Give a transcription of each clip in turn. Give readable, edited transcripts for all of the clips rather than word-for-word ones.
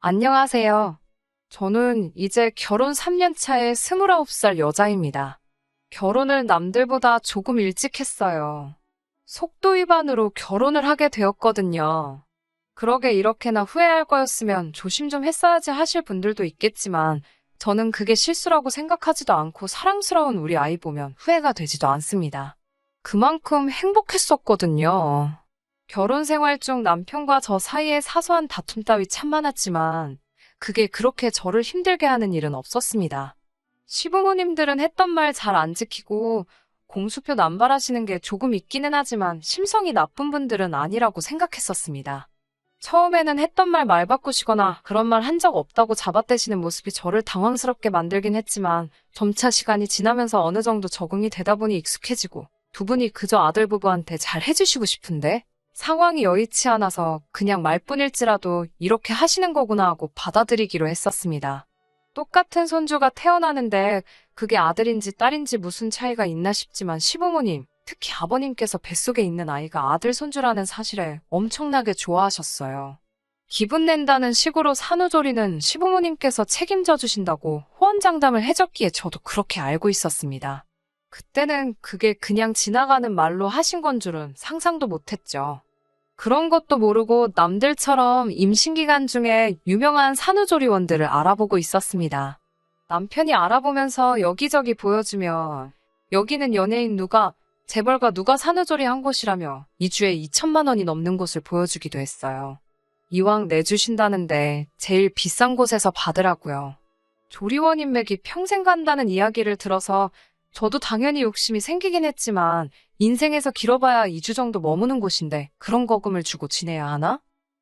안녕하세요. 저는 이제 결혼 3년 차의 29살 여자입니다. 결혼을 남들보다 조금 일찍 했어요. 속도 위반으로 결혼을 하게 되었거든요. 그러게 이렇게나 후회할 거였으면 조심 좀 했어야지 하실 분들도 있겠지만 저는 그게 실수라고 생각하지도 않고 사랑스러운 우리 아이 보면 후회가 되지도 않습니다. 그만큼 행복했었거든요. 결혼 생활 중 남편과 저 사이에 사소한 다툼 따위 참 많았지만 그게 그렇게 저를 힘들게 하는 일은 없었습니다. 시부모님들은 했던 말 잘 안 지키고 공수표 남발하시는 게 조금 있기는 하지만 심성이 나쁜 분들은 아니라고 생각했었습니다. 처음에는 했던 말 바꾸시거나 그런 말 한 적 없다고 잡아떼시는 모습이 저를 당황스럽게 만들긴 했지만 점차 시간이 지나면서 어느 정도 적응이 되다 보니 익숙해지고 두 분이 그저 아들 부부한테 잘 해주시고 싶은데 상황이 여의치 않아서 그냥 말뿐일지라도 이렇게 하시는 거구나 하고 받아들이기로 했었습니다. 똑같은 손주가 태어나는데 그게 아들인지 딸인지 무슨 차이가 있나 싶지만 시부모님, 특히 아버님께서 뱃속에 있는 아이가 아들 손주라는 사실에 엄청나게 좋아하셨어요. 기분 낸다는 식으로 산후조리는 시부모님께서 책임져 주신다고 호언장담을 해줬기에 저도 그렇게 알고 있었습니다. 그때는 그게 그냥 지나가는 말로 하신 건 줄은 상상도 못했죠. 그런 것도 모르고 남들처럼 임신기간 중에 유명한 산후조리원들을 알아보고 있었습니다. 남편이 알아보면서 여기저기 보여주며 여기는 연예인 누가, 재벌가 누가 산후조리 한 곳이라며 2주에 2천만 원이 넘는 곳을 보여주기도 했어요. 이왕 내주신다는데 제일 비싼 곳에서 받으라고요. 조리원 인맥이 평생 간다는 이야기를 들어서 저도 당연히 욕심이 생기긴 했지만 인생에서 길어봐야 2주 정도 머무는 곳인데 그런 거금을 주고 지내야 하나?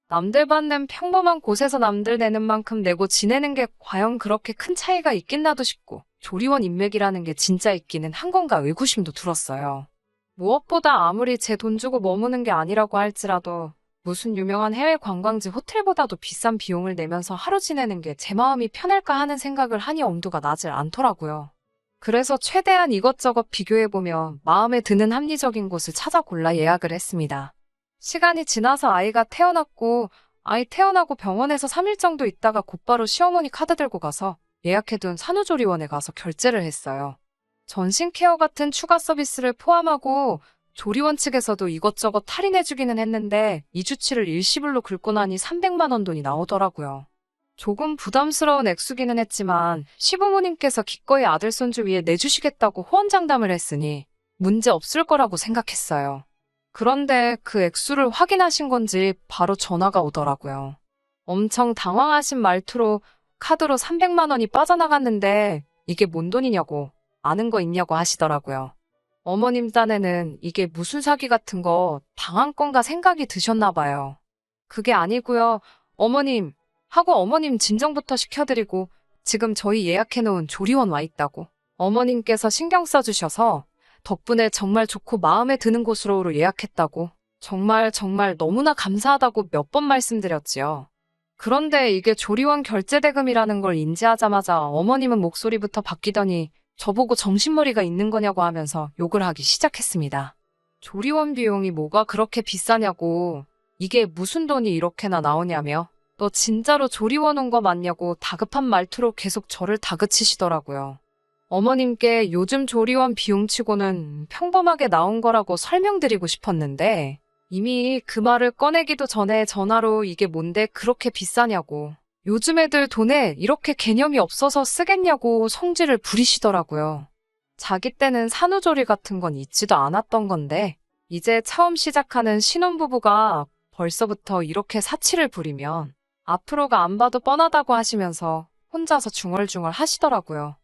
남들 받는 평범한 곳에서 남들 내는 만큼 내고 지내는 게 과연 그렇게 큰 차이가 있겠나도 싶고 조리원 인맥이라는 게 진짜 있기는 한 건가 의구심도 들었어요. 무엇보다 아무리 제 돈 주고 머무는 게 아니라고 할지라도 무슨 유명한 해외 관광지 호텔보다도 비싼 비용을 내면서 하루 지내는 게 제 마음이 편할까 하는 생각을 하니 엄두가 나질 않더라고요. 그래서 최대한 이것저것 비교해보며 마음에 드는 합리적인 곳을 찾아 골라 예약을 했습니다. 시간이 지나서 아이가 태어났고 아이 태어나고 병원에서 3일 정도 있다가 곧바로 시어머니 카드 들고 가서 예약해둔 산후조리원에 가서 결제를 했어요. 전신 케어 같은 추가 서비스를 포함하고 조리원 측에서도 이것저것 할인해주기는 했는데 2주치를 일시불로 긁고 나니 300만 원 돈이 나오더라고요. 조금 부담스러운 액수기는 했지만 시부모님께서 기꺼이 아들 손주 위에 내주시겠다고 호언장담을 했으니 문제 없을 거라고 생각했어요. 그런데 그 액수를 확인하신 건지 바로 전화가 오더라고요. 엄청 당황하신 말투로 카드로 300만 원이 빠져나갔는데 이게 뭔 돈이냐고 아는 거 있냐고 하시더라고요. 어머님 딴에는 이게 무슨 사기 같은 거 당한 건가 생각이 드셨나 봐요. 그게 아니고요. 어머님 하고 어머님 진정부터 시켜드리고 지금 저희 예약해놓은 조리원 와 있다고 어머님께서 신경 써주셔서 덕분에 정말 좋고 마음에 드는 곳으로 예약했다고 정말 너무나 감사하다고 몇 번 말씀드렸지요. 그런데 이게 조리원 결제대금이라는 걸 인지하자마자 어머님은 목소리부터 바뀌더니 저보고 정신머리가 있는 거냐고 하면서 욕을 하기 시작했습니다. 조리원 비용이 뭐가 그렇게 비싸냐고 이게 무슨 돈이 이렇게나 나오냐며 너 진짜로 조리원 온 거 맞냐고 다급한 말투로 계속 저를 다그치시더라고요. 어머님께 요즘 조리원 비용치고는 평범하게 나온 거라고 설명드리고 싶었는데 이미 그 말을 꺼내기도 전에 전화로 이게 뭔데 그렇게 비싸냐고 요즘 애들 돈에 이렇게 개념이 없어서 쓰겠냐고 성질을 부리시더라고요. 자기 때는 산후조리 같은 건 있지도 않았던 건데 이제 처음 시작하는 신혼부부가 벌써부터 이렇게 사치를 부리면 앞으로가 안 봐도 뻔하다고 하시면서 혼자서 중얼중얼 하시더라고요.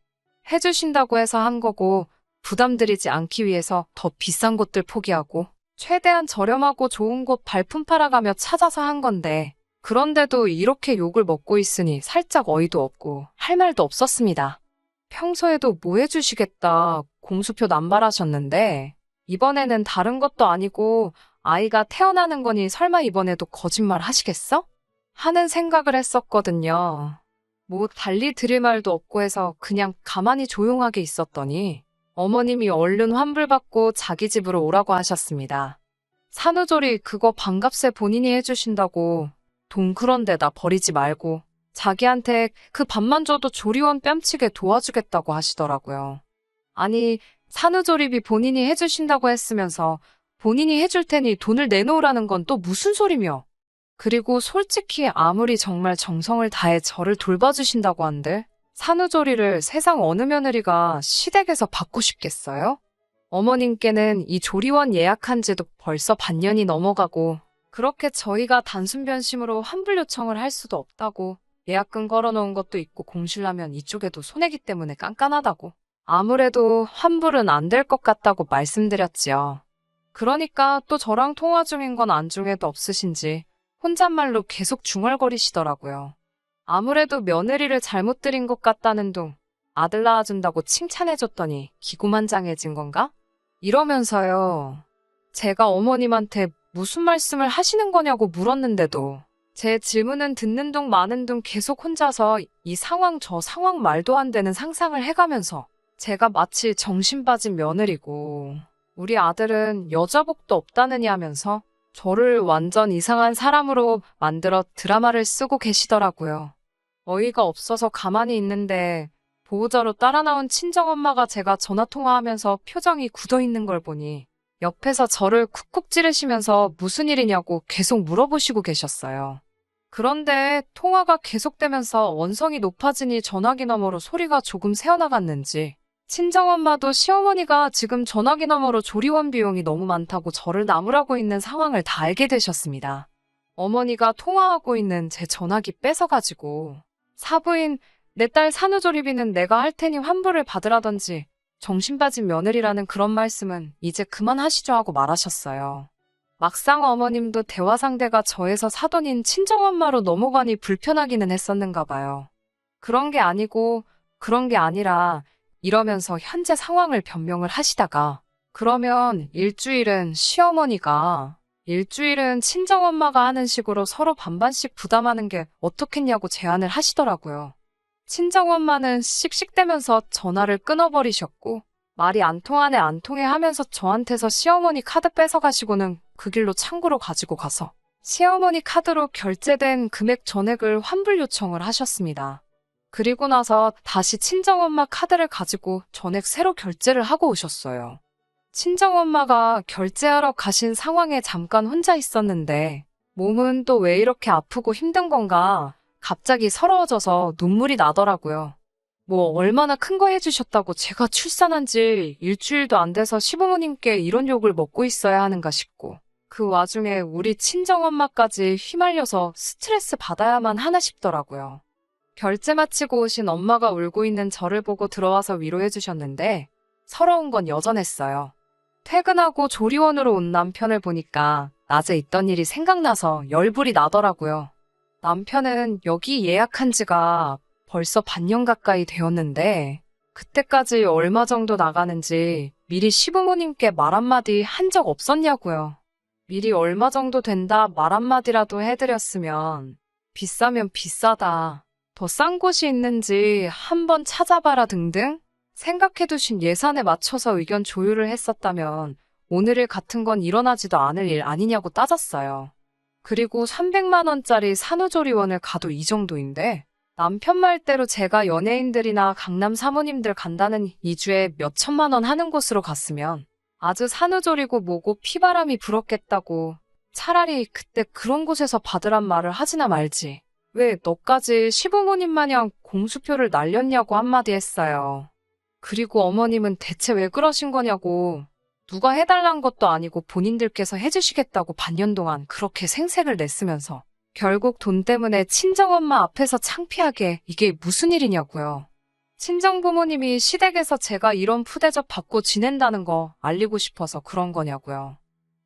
해주신다고 해서 한 거고 부담드리지 않기 위해서 더 비싼 곳들 포기하고 최대한 저렴하고 좋은 곳 발품 팔아가며 찾아서 한 건데 그런데도 이렇게 욕을 먹고 있으니 살짝 어이도 없고 할 말도 없었습니다. 평소에도 뭐 해주시겠다 공수표 남발하셨는데 이번에는 다른 것도 아니고 아이가 태어나는 거니 설마 이번에도 거짓말 하시겠어? 하는 생각을 했었거든요. 뭐 달리 드릴 말도 없고 해서 그냥 가만히 조용하게 있었더니 어머님이 얼른 환불받고 자기 집으로 오라고 하셨습니다. 산후조리 그거 반값에 본인이 해주신다고 돈 그런 데다 버리지 말고 자기한테 그 밥만 줘도 조리원 뺨치게 도와주겠다고 하시더라고요. 아니, 산후조리비 본인이 해주신다고 했으면서 본인이 해줄 테니 돈을 내놓으라는 건 또 무슨 소리며. 그리고 솔직히 아무리 정말 정성을 다해 저를 돌봐주신다고 한들 산후조리를 세상 어느 며느리가 시댁에서 받고 싶겠어요? 어머님께는 이 조리원 예약한 지도 벌써 반년이 넘어가고 그렇게 저희가 단순 변심으로 환불 요청을 할 수도 없다고 예약금 걸어놓은 것도 있고 공실라면 이쪽에도 손해기 때문에 깐깐하다고 아무래도 환불은 안 될 것 같다고 말씀드렸지요. 그러니까 또 저랑 통화 중인 건 안중에도 없으신지 혼잣말로 계속 중얼거리시더라고요. 아무래도 며느리를 잘못 들인 것 같다는 둥 아들 낳아준다고 칭찬해줬더니 기고만장해진 건가? 이러면서요. 제가 어머님한테 무슨 말씀을 하시는 거냐고 물었는데도 제 질문은 듣는 둥 마는 둥 계속 혼자서 이 상황 저 상황 말도 안 되는 상상을 해가면서 제가 마치 정신 빠진 며느리고 우리 아들은 여자복도 없다느니 하면서 저를 완전 이상한 사람으로 만들어 드라마를 쓰고 계시더라고요. 어이가 없어서 가만히 있는데 보호자로 따라 나온 친정엄마가 제가 전화통화하면서 표정이 굳어있는 걸 보니 옆에서 저를 쿡쿡 찌르시면서 무슨 일이냐고 계속 물어보시고 계셨어요. 그런데 통화가 계속되면서 원성이 높아지니 전화기 너머로 소리가 조금 새어나갔는지 친정엄마도 시어머니가 지금 전화기 너머로 조리원 비용이 너무 많다고 저를 나무라고 있는 상황을 다 알게 되셨습니다. 어머니가 통화하고 있는 제 전화기 뺏어가지고 사부인 내 딸 산후조리비는 내가 할 테니 환불을 받으라던지 정신 빠진 며느리라는 그런 말씀은 이제 그만하시죠 하고 말하셨어요. 막상 어머님도 대화 상대가 저에서 사돈인 친정엄마로 넘어가니 불편하기는 했었는가 봐요. 그런 게 아니고 그런 게 아니라 이러면서 현재 상황을 변명을 하시다가 그러면 일주일은 시어머니가 일주일은 친정엄마가 하는 식으로 서로 반반씩 부담하는 게 어떻겠냐고 제안을 하시더라고요. 친정엄마는 씩씩대면서 전화를 끊어버리셨고 말이 안 통하네 안 통해 하면서 저한테서 시어머니 카드 뺏어가시고는 그 길로 창구로 가지고 가서 시어머니 카드로 결제된 금액 전액을 환불 요청을 하셨습니다. 그리고 나서 다시 친정엄마 카드를 가지고 전액 새로 결제를 하고 오셨어요. 친정엄마가 결제하러 가신 상황에 잠깐 혼자 있었는데 몸은 또 왜 이렇게 아프고 힘든 건가 갑자기 서러워져서 눈물이 나더라고요. 뭐 얼마나 큰 거 해주셨다고 제가 출산한 지 일주일도 안 돼서 시부모님께 이런 욕을 먹고 있어야 하는가 싶고 그 와중에 우리 친정엄마까지 휘말려서 스트레스 받아야만 하나 싶더라고요. 결제 마치고 오신 엄마가 울고 있는 저를 보고 들어와서 위로해 주셨는데 서러운 건 여전했어요. 퇴근하고 조리원으로 온 남편을 보니까 낮에 있던 일이 생각나서 열불이 나더라고요. 남편은 여기 예약한 지가 벌써 반년 가까이 되었는데 그때까지 얼마 정도 나가는지 미리 시부모님께 말 한마디 한 적 없었냐고요. 미리 얼마 정도 된다 말 한마디라도 해드렸으면 비싸면 비싸다. 더 싼 곳이 있는지 한번 찾아봐라 등등 생각해두신 예산에 맞춰서 의견 조율을 했었다면 오늘 일 같은 건 일어나지도 않을 일 아니냐고 따졌어요. 그리고 300만 원짜리 산후조리원을 가도 이 정도인데 남편 말대로 제가 연예인들이나 강남 사모님들 간다는 2주에 몇 천만 원 하는 곳으로 갔으면 아주 산후조리고 뭐고 피바람이 불었겠다고 차라리 그때 그런 곳에서 받으란 말을 하지나 말지. 왜 너까지 시부모님 마냥 공수표를 날렸냐고 한마디 했어요. 그리고 어머님은 대체 왜 그러신 거냐고 누가 해달란 것도 아니고 본인들께서 해주시겠다고 반년 동안 그렇게 생색을 냈으면서 결국 돈 때문에 친정엄마 앞에서 창피하게 이게 무슨 일이냐고요. 친정부모님이 시댁에서 제가 이런 푸대접 받고 지낸다는 거 알리고 싶어서 그런 거냐고요.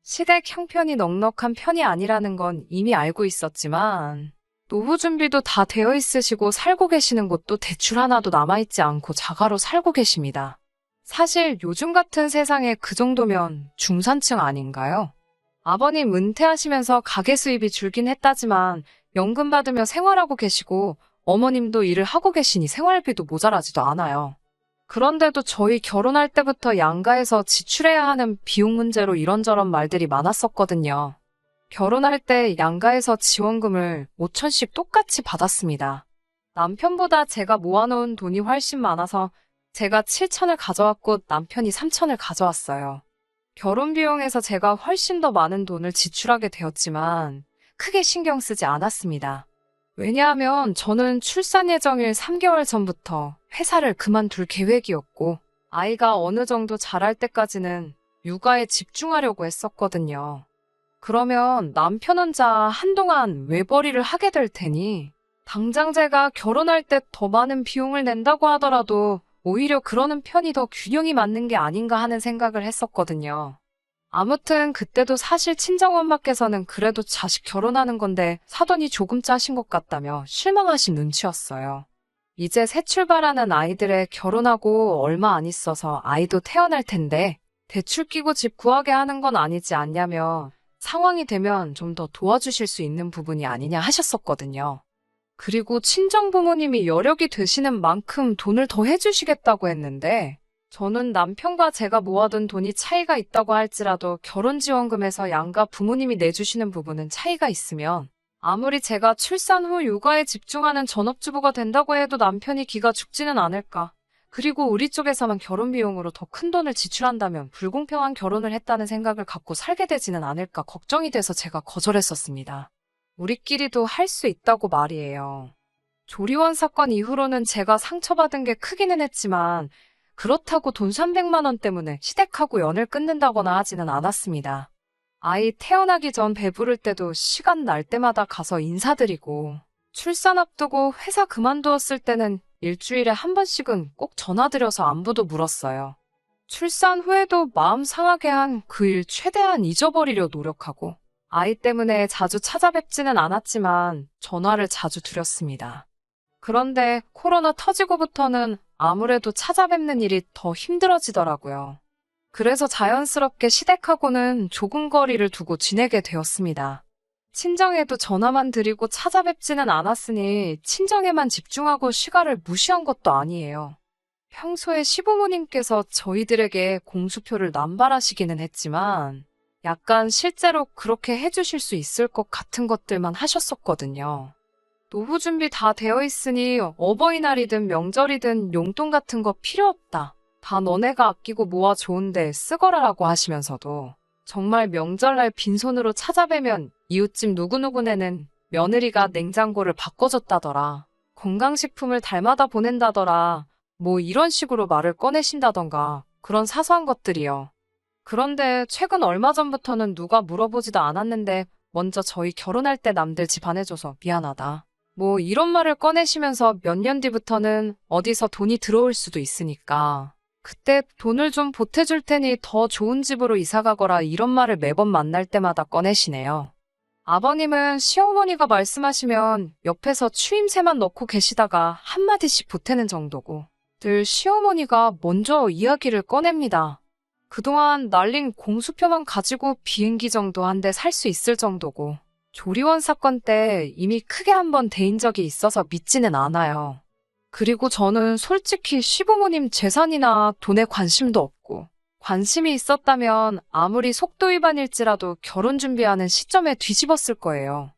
시댁 형편이 넉넉한 편이 아니라는 건 이미 알고 있었지만 노후 준비도 다 되어 있으시고 살고 계시는 곳도 대출 하나도 남아있지 않고 자가로 살고 계십니다. 사실 요즘 같은 세상에 그 정도면 중산층 아닌가요? 아버님 은퇴하시면서 가계 수입이 줄긴 했다지만 연금 받으며 생활하고 계시고 어머님도 일을 하고 계시니 생활비도 모자라지도 않아요. 그런데도 저희 결혼할 때부터 양가에서 지출해야 하는 비용 문제로 이런저런 말들이 많았었거든요. 결혼할 때 양가에서 지원금을 5천씩 똑같이 받았습니다. 남편보다 제가 모아놓은 돈이 훨씬 많아서 제가 7천을 가져왔고 남편이 3천을 가져왔어요. 결혼 비용에서 제가 훨씬 더 많은 돈을 지출하게 되었지만 크게 신경 쓰지 않았습니다. 왜냐하면 저는 출산 예정일 3개월 전부터 회사를 그만둘 계획이었고 아이가 어느 정도 자랄 때까지는 육아에 집중하려고 했었거든요. 그러면 남편 혼자 한동안 외벌이를 하게 될 테니 당장 제가 결혼할 때 더 많은 비용을 낸다고 하더라도 오히려 그러는 편이 더 균형이 맞는 게 아닌가 하는 생각을 했었거든요. 아무튼 그때도 사실 친정엄마께서는 그래도 자식 결혼하는 건데 사돈이 조금 짜신 것 같다며 실망하신 눈치였어요. 이제 새 출발하는 아이들의 결혼하고 얼마 안 있어서 아이도 태어날 텐데 대출 끼고 집 구하게 하는 건 아니지 않냐며 상황이 되면 좀 더 도와주실 수 있는 부분이 아니냐 하셨었거든요. 그리고 친정 부모님이 여력이 되시는 만큼 돈을 더 해주시겠다고 했는데 저는 남편과 제가 모아둔 돈이 차이가 있다고 할지라도 결혼지원금에서 양가 부모님이 내주시는 부분은 차이가 있으면 아무리 제가 출산 후 육아에 집중하는 전업주부가 된다고 해도 남편이 기가 죽지는 않을까. 그리고 우리 쪽에서만 결혼 비용으로 더 큰 돈을 지출한다면 불공평한 결혼을 했다는 생각을 갖고 살게 되지는 않을까 걱정이 돼서 제가 거절했었습니다. 우리끼리도 할 수 있다고 말이에요. 조리원 사건 이후로는 제가 상처받은 게 크기는 했지만 그렇다고 돈 300만 원 때문에 시댁하고 연을 끊는다거나 하지는 않았습니다. 아이 태어나기 전 배부를 때도 시간 날 때마다 가서 인사드리고 출산 앞두고 회사 그만두었을 때는 일주일에 한 번씩은 꼭 전화드려서 안부도 물었어요. 출산 후에도 마음 상하게 한 그 일 최대한 잊어버리려 노력하고 아이 때문에 자주 찾아뵙지는 않았지만 전화를 자주 드렸습니다. 그런데 코로나 터지고부터는 아무래도 찾아뵙는 일이 더 힘들어지더라고요. 그래서 자연스럽게 시댁하고는 조금 거리를 두고 지내게 되었습니다. 친정에도 전화만 드리고 찾아뵙지는 않았으니 친정에만 집중하고 시가를 무시한 것도 아니에요. 평소에 시부모님께서 저희들에게 공수표를 남발하시기는 했지만 약간 실제로 그렇게 해주실 수 있을 것 같은 것들만 하셨었거든요. 노후 준비 다 되어 있으니 어버이날이든 명절이든 용돈 같은 거 필요 없다. 다 너네가 아끼고 모아 좋은데 쓰거라라고 하시면서도 정말 명절날 빈손으로 찾아뵈면 이웃집 누구누구네는 며느리가 냉장고를 바꿔줬다더라. 건강식품을 달마다 보낸다더라. 뭐 이런 식으로 말을 꺼내신다던가 그런 사소한 것들이요. 그런데 최근 얼마 전부터는 누가 물어보지도 않았는데 먼저 저희 결혼할 때 남들 집 안 해줘서 미안하다. 뭐 이런 말을 꺼내시면서 몇 년 뒤부터는 어디서 돈이 들어올 수도 있으니까 그때 돈을 좀 보태줄 테니 더 좋은 집으로 이사가거라 이런 말을 매번 만날 때마다 꺼내시네요. 아버님은 시어머니가 말씀하시면 옆에서 추임새만 넣고 계시다가 한마디씩 보태는 정도고 늘 시어머니가 먼저 이야기를 꺼냅니다. 그동안 날린 공수표만 가지고 비행기 정도 한 대 살 수 있을 정도고 조리원 사건 때 이미 크게 한번 데인 적이 있어서 믿지는 않아요. 그리고 저는 솔직히 시부모님 재산이나 돈에 관심도 없고 관심이 있었다면 아무리 속도 위반일지라도 결혼 준비하는 시점에 뒤집었을 거예요.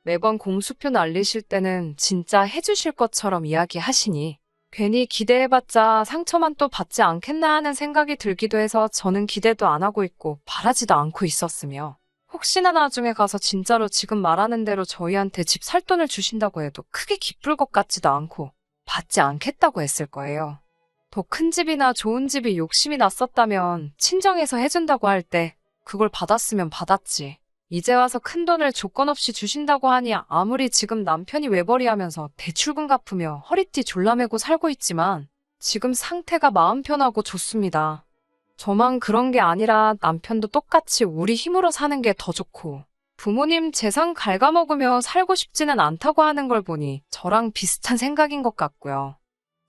매번 공수표 날리실 때는 진짜 해주실 것처럼 이야기하시니 괜히 기대해봤자 상처만 또 받지 않겠나 하는 생각이 들기도 해서 저는 기대도 안 하고 있고 바라지도 않고 있었으며 혹시나 나중에 가서 진짜로 지금 말하는 대로 저희한테 집 살 돈을 주신다고 해도 크게 기쁠 것 같지도 않고 받지 않겠다고 했을 거예요. 더 큰 집이나 좋은 집이 욕심이 났었다면 친정에서 해준다고 할 때 그걸 받았으면 받았지. 이제 와서 큰 돈을 조건 없이 주신다고 하니 아무리 지금 남편이 외벌이하면서 대출금 갚으며 허리띠 졸라매고 살고 있지만 지금 상태가 마음 편하고 좋습니다. 저만 그런 게 아니라 남편도 똑같이 우리 힘으로 사는 게 더 좋고 부모님 재산 갉아먹으며 살고 싶지는 않다고 하는 걸 보니 저랑 비슷한 생각인 것 같고요.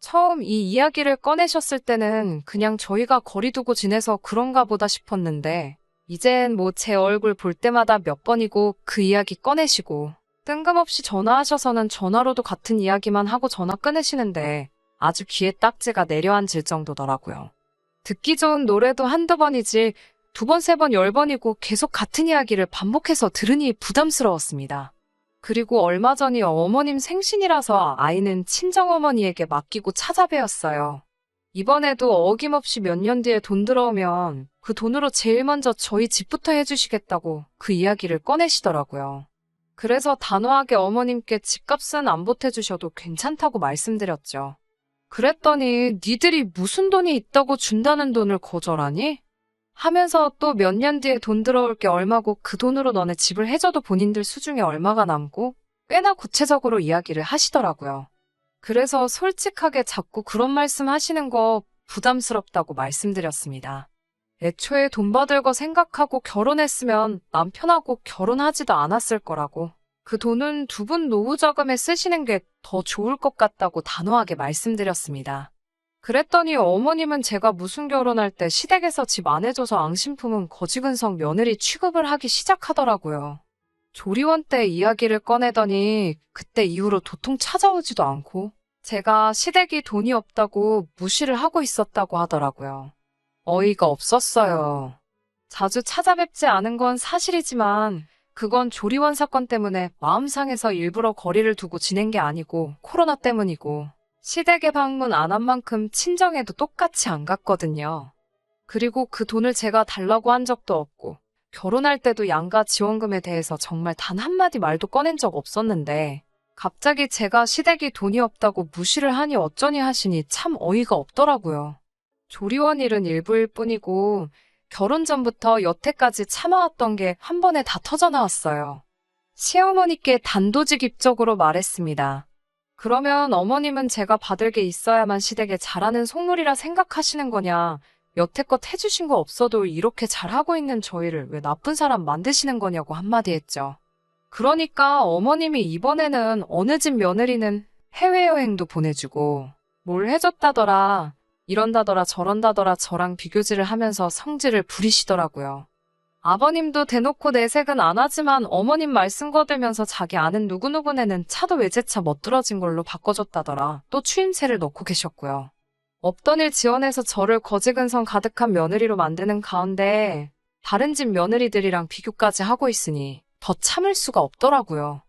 처음 이 이야기를 꺼내셨을 때는 그냥 저희가 거리 두고 지내서 그런가 보다 싶었는데 이젠 뭐 제 얼굴 볼 때마다 몇 번이고 그 이야기 꺼내시고 뜬금없이 전화하셔서는 전화로도 같은 이야기만 하고 전화 끊으시는데 아주 귀에 딱지가 내려앉을 정도더라고요. 듣기 좋은 노래도 한두 번이지 2번, 3번, 10번이고 계속 같은 이야기를 반복해서 들으니 부담스러웠습니다. 그리고 얼마 전이 어머님 생신이라서 아이는 친정어머니에게 맡기고 찾아뵈었어요. 이번에도 어김없이 몇 년 뒤에 돈 들어오면 그 돈으로 제일 먼저 저희 집부터 해주시겠다고 그 이야기를 꺼내시더라고요. 그래서 단호하게 어머님께 집값은 안 보태주셔도 괜찮다고 말씀드렸죠. 그랬더니 니들이 무슨 돈이 있다고 준다는 돈을 거절하니? 하면서 또 몇 년 뒤에 돈 들어올 게 얼마고 그 돈으로 너네 집을 해줘도 본인들 수중에 얼마가 남고 꽤나 구체적으로 이야기를 하시더라고요. 그래서 솔직하게 자꾸 그런 말씀 하시는 거 부담스럽다고 말씀드렸습니다. 애초에 돈 받을 거 생각하고 결혼했으면 남편하고 결혼하지도 않았을 거라고. 그 돈은 두 분 노후 자금에 쓰시는 게 더 좋을 것 같다고 단호하게 말씀드렸습니다. 그랬더니 어머님은 제가 무슨 결혼할 때 시댁에서 집 안 해줘서 앙심품은 거지근성 며느리 취급을 하기 시작하더라고요. 조리원 때 이야기를 꺼내더니 그때 이후로 도통 찾아오지도 않고 제가 시댁이 돈이 없다고 무시를 하고 있었다고 하더라고요. 어이가 없었어요. 자주 찾아뵙지 않은 건 사실이지만 그건 조리원 사건 때문에 마음 상해서 일부러 거리를 두고 지낸 게 아니고 코로나 때문이고 시댁에 방문 안 한 만큼 친정에도 똑같이 안 갔거든요. 그리고 그 돈을 제가 달라고 한 적도 없고 결혼할 때도 양가 지원금에 대해서 정말 단 한마디 말도 꺼낸 적 없었는데 갑자기 제가 시댁이 돈이 없다고 무시를 하니 어쩌니 하시니 참 어이가 없더라고요. 조리원 일은 일부일 뿐이고 결혼 전부터 여태까지 참아왔던 게 한 번에 다 터져나왔어요. 시어머니께 단도직입적으로 말했습니다. 그러면 어머님은 제가 받을 게 있어야만 시댁에 잘하는 속물이라 생각하시는 거냐? 여태껏 해주신 거 없어도 이렇게 잘하고 있는 저희를 왜 나쁜 사람 만드시는 거냐고 한마디 했죠. 그러니까 어머님이 이번에는 어느 집 며느리는 해외여행도 보내주고 뭘 해줬다더라. 이런다더라 저런다더라 저랑 비교질을 하면서 성질을 부리시더라고요. 아버님도 대놓고 내색은 안 하지만 어머님 말씀 거들면서 자기 아는 누구누구네는 차도 외제차 멋들어진 걸로 바꿔줬다더라. 또 추임새를 넣고 계셨고요. 없던 일 지원해서 저를 거지근성 가득한 며느리로 만드는 가운데 다른 집 며느리들이랑 비교까지 하고 있으니 더 참을 수가 없더라고요.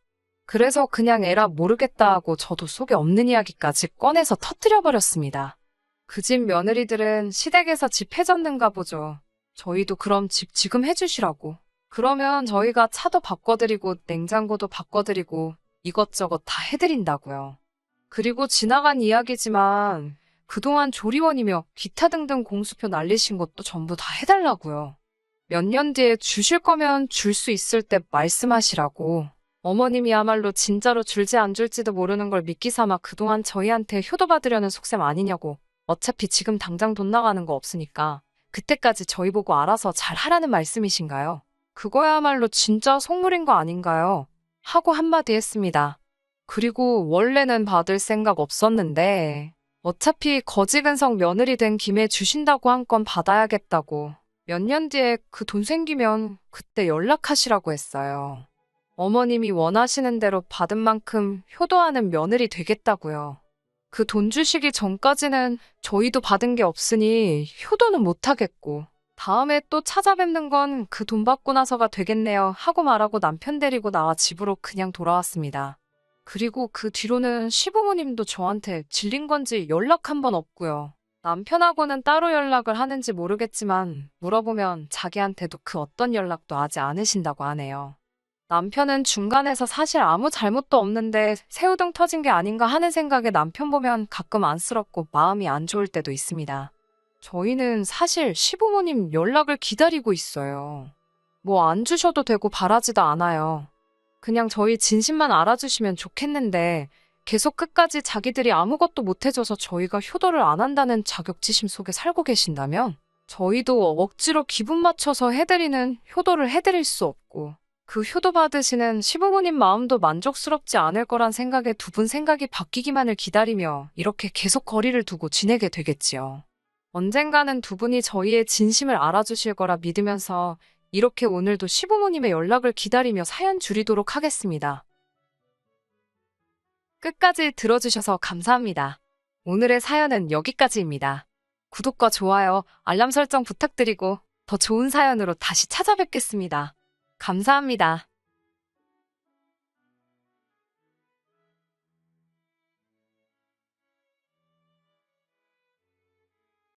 그래서 그냥 에라 모르겠다 하고 저도 속에 없는 이야기까지 꺼내서 터뜨려버렸습니다. 그 집 며느리들은 시댁에서 집 해줬는가 보죠. 저희도 그럼 집 지금 해주시라고. 그러면 저희가 차도 바꿔드리고 냉장고도 바꿔드리고 이것저것 다 해드린다고요. 그리고 지나간 이야기지만 그동안 조리원이며 기타 등등 공수표 날리신 것도 전부 다 해달라고요. 몇 년 뒤에 주실 거면 줄 수 있을 때 말씀하시라고. 어머님이야말로 진짜로 줄지 안 줄지도 모르는 걸 믿기 삼아 그동안 저희한테 효도받으려는 속셈 아니냐고. 어차피 지금 당장 돈 나가는 거 없으니까 그때까지 저희 보고 알아서 잘 하라는 말씀이신가요? 그거야말로 진짜 속물인 거 아닌가요? 하고 한마디 했습니다. 그리고 원래는 받을 생각 없었는데 어차피 거지근성 며느리 된 김에 주신다고 한 건 받아야겠다고 몇 년 뒤에 그 돈 생기면 그때 연락하시라고 했어요. 어머님이 원하시는 대로 받은 만큼 효도하는 며느리 되겠다고요. 그 돈 주시기 전까지는 저희도 받은 게 없으니 효도는 못하겠고 다음에 또 찾아뵙는 건 그 돈 받고 나서가 되겠네요 하고 말하고 남편 데리고 나와 집으로 그냥 돌아왔습니다. 그리고 그 뒤로는 시부모님도 저한테 질린 건지 연락 한 번 없고요. 남편하고는 따로 연락을 하는지 모르겠지만 물어보면 자기한테도 그 어떤 연락도 하지 않으신다고 하네요. 남편은 중간에서 사실 아무 잘못도 없는데 새우등 터진 게 아닌가 하는 생각에 남편 보면 가끔 안쓰럽고 마음이 안 좋을 때도 있습니다. 저희는 사실 시부모님 연락을 기다리고 있어요. 뭐 안 주셔도 되고 바라지도 않아요. 그냥 저희 진심만 알아주시면 좋겠는데 계속 끝까지 자기들이 아무것도 못해줘서 저희가 효도를 안 한다는 자격지심 속에 살고 계신다면 저희도 억지로 기분 맞춰서 해드리는 효도를 해드릴 수 없고 그 효도 받으시는 시부모님 마음도 만족스럽지 않을 거란 생각에 두 분 생각이 바뀌기만을 기다리며 이렇게 계속 거리를 두고 지내게 되겠지요. 언젠가는 두 분이 저희의 진심을 알아주실 거라 믿으면서 이렇게 오늘도 시부모님의 연락을 기다리며 사연 줄이도록 하겠습니다. 끝까지 들어주셔서 감사합니다. 오늘의 사연은 여기까지입니다. 구독과 좋아요, 알람 설정 부탁드리고 더 좋은 사연으로 다시 찾아뵙겠습니다. 감사합니다.